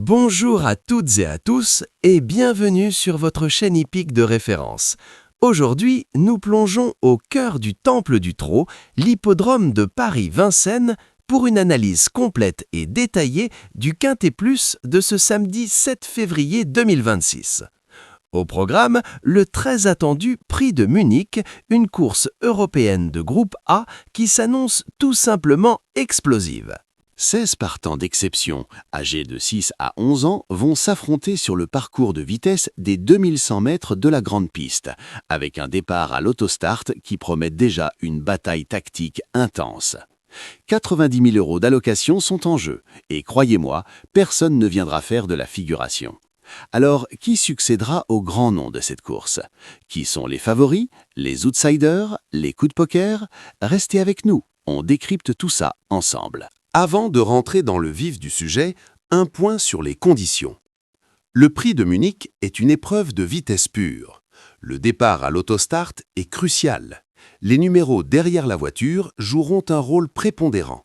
Bonjour à toutes et à tous et bienvenue sur votre chaîne hippique de référence. Aujourd'hui, nous plongeons au cœur du Temple du Trot, l'hippodrome de Paris-Vincennes, pour une analyse complète et détaillée du Quintet Plus de ce samedi 7 février 2026. Au programme, le très attendu Prix de Munich, une course européenne de groupe A qui s'annonce tout simplement explosive. 16 partants d'exception, âgés de 6 à 11 ans, vont s'affronter sur le parcours de vitesse des 2100 mètres de la grande piste, avec un départ à l'autostart qui promet déjà une bataille tactique intense. 90 000 € d'allocation sont en jeu, et croyez-moi, personne ne viendra faire de la figuration. Alors, qui succédera au grand nom de cette course? Qui sont les favoris, les outsiders, les coups de poker? Restez avec nous, on décrypte tout ça ensemble. Avant de rentrer dans le vif du sujet, un point sur les conditions. Le Prix de Munich est une épreuve de vitesse pure. Le départ à l'autostart est crucial. Les numéros derrière la voiture joueront un rôle prépondérant.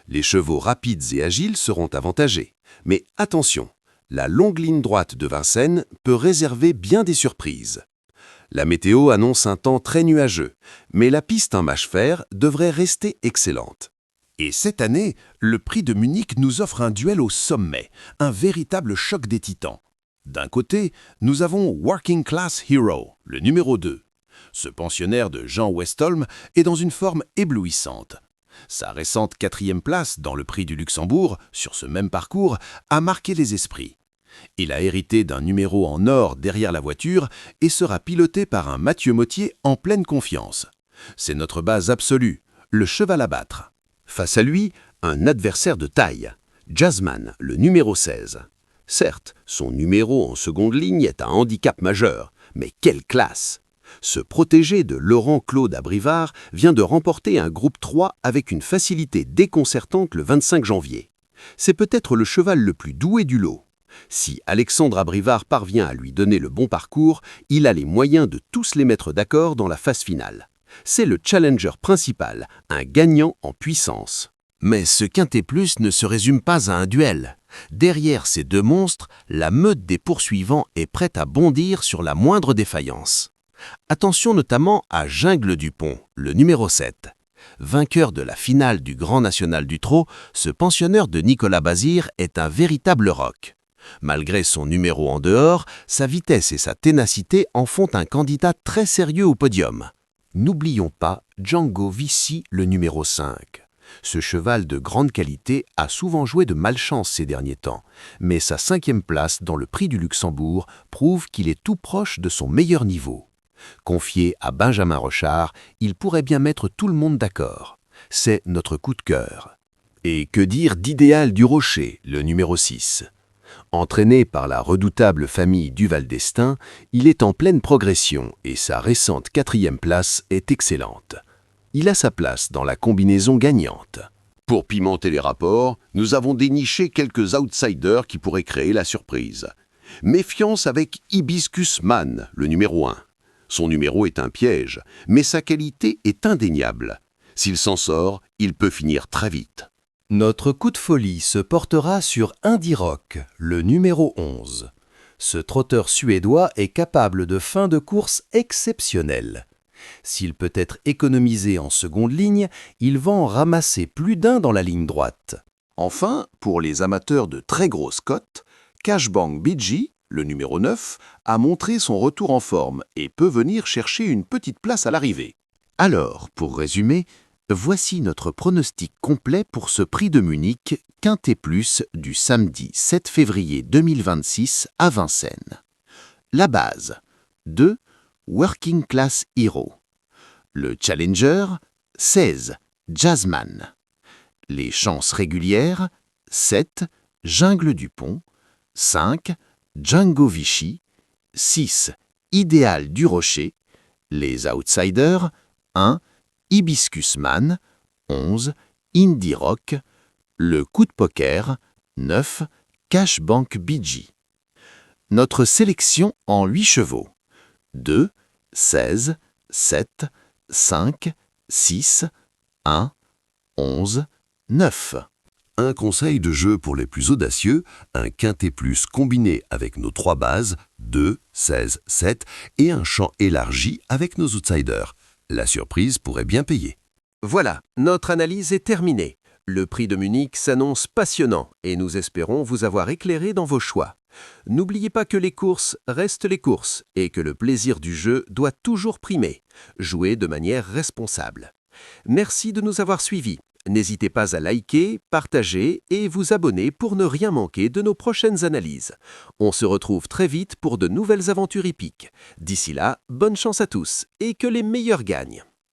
Les chevaux rapides et agiles seront avantagés. Mais attention, la longue ligne droite de Vincennes peut réserver bien des surprises. La météo annonce un temps très nuageux, mais la piste en mâche-fer devrait rester excellente. Et cette année, le Prix de Munich nous offre un duel au sommet, un véritable choc des titans. D'un côté, nous avons Working Class Hero, le numéro 2. Ce pensionnaire de Jean Westholm est dans une forme éblouissante. Sa récente 4e place dans le Prix du Luxembourg, sur ce même parcours, a marqué les esprits. Il a hérité d'un numéro en or derrière la voiture et sera piloté par un Mathieu Mottier en pleine confiance. C'est notre base absolue, le cheval à battre. Face à lui, un adversaire de taille, Jazzman, le numéro 16. Certes, son numéro en seconde ligne est un handicap majeur, mais quelle classe! Ce protégé de Laurent-Claude Abrivard vient de remporter un groupe 3 avec une facilité déconcertante le 25 janvier. C'est peut-être le cheval le plus doué du lot. Si Alexandre Abrivard parvient à lui donner le bon parcours, il a les moyens de tous les mettre d'accord dans la phase finale. C'est le challenger principal, un gagnant en puissance. Mais ce Quintet Plus ne se résume pas à un duel. Derrière ces deux monstres, la meute des poursuivants est prête à bondir sur la moindre défaillance. Attention notamment à Jungle Dupont, le numéro 7. Vainqueur de la finale du Grand National du Trot, ce pensionnaire de Nicolas Bazir est un véritable roc. Malgré son numéro en dehors, sa vitesse et sa ténacité en font un candidat très sérieux au podium. N'oublions pas Django Vici, le numéro 5. Ce cheval de grande qualité a souvent joué de malchance ces derniers temps, mais sa 5e place dans le Prix du Luxembourg prouve qu'il est tout proche de son meilleur niveau. Confié à Benjamin Rochard, il pourrait bien mettre tout le monde d'accord. C'est notre coup de cœur. Et que dire d'Idéal du Rocher, le numéro 6? Entraîné par la redoutable famille Duval d'Estaing, il est en pleine progression et sa récente 4e place est excellente. Il a sa place dans la combinaison gagnante. Pour pimenter les rapports, nous avons déniché quelques outsiders qui pourraient créer la surprise. Méfiance avec Hibiscus Man, le numéro 1. Son numéro est un piège, mais sa qualité est indéniable. S'il s'en sort, il peut finir très vite. Notre coup de folie se portera sur Indy Rock, le numéro 11. Ce trotteur suédois est capable de fins de course exceptionnelles. S'il peut être économisé en seconde ligne, il va en ramasser plus d'un dans la ligne droite. Enfin, pour les amateurs de très grosses cotes, Cashbank BG, le numéro 9, a montré son retour en forme et peut venir chercher une petite place à l'arrivée. Alors, pour résumer, voici notre pronostic complet pour ce Prix de Munich Quintet Plus du samedi 7 février 2026 à Vincennes. La base 2. Working Class Hero. Le Challenger 16. Jazzman. Les chances régulières 7. Jungle Dupont. 5. Django Vici. 6. Idéal du Rocher. Les outsiders 1. Hibiscus Man, 11, Indy Rock, le coup de poker, 9, Cashbank BG. Notre sélection en 8 chevaux, 2, 16, 7, 5, 6, 1, 11, 9. Un conseil de jeu pour les plus audacieux, un quintet plus combiné avec nos 3 bases, 2, 16, 7, et un champ élargi avec nos outsiders. La surprise pourrait bien payer. Voilà, notre analyse est terminée. Le prix de Munich s'annonce passionnant et nous espérons vous avoir éclairé dans vos choix. N'oubliez pas que les courses restent les courses et que le plaisir du jeu doit toujours primer. Jouez de manière responsable. Merci de nous avoir suivis. N'hésitez pas à liker, partager et vous abonner pour ne rien manquer de nos prochaines analyses. On se retrouve très vite pour de nouvelles aventures hippiques. D'ici là, bonne chance à tous et que les meilleurs gagnent.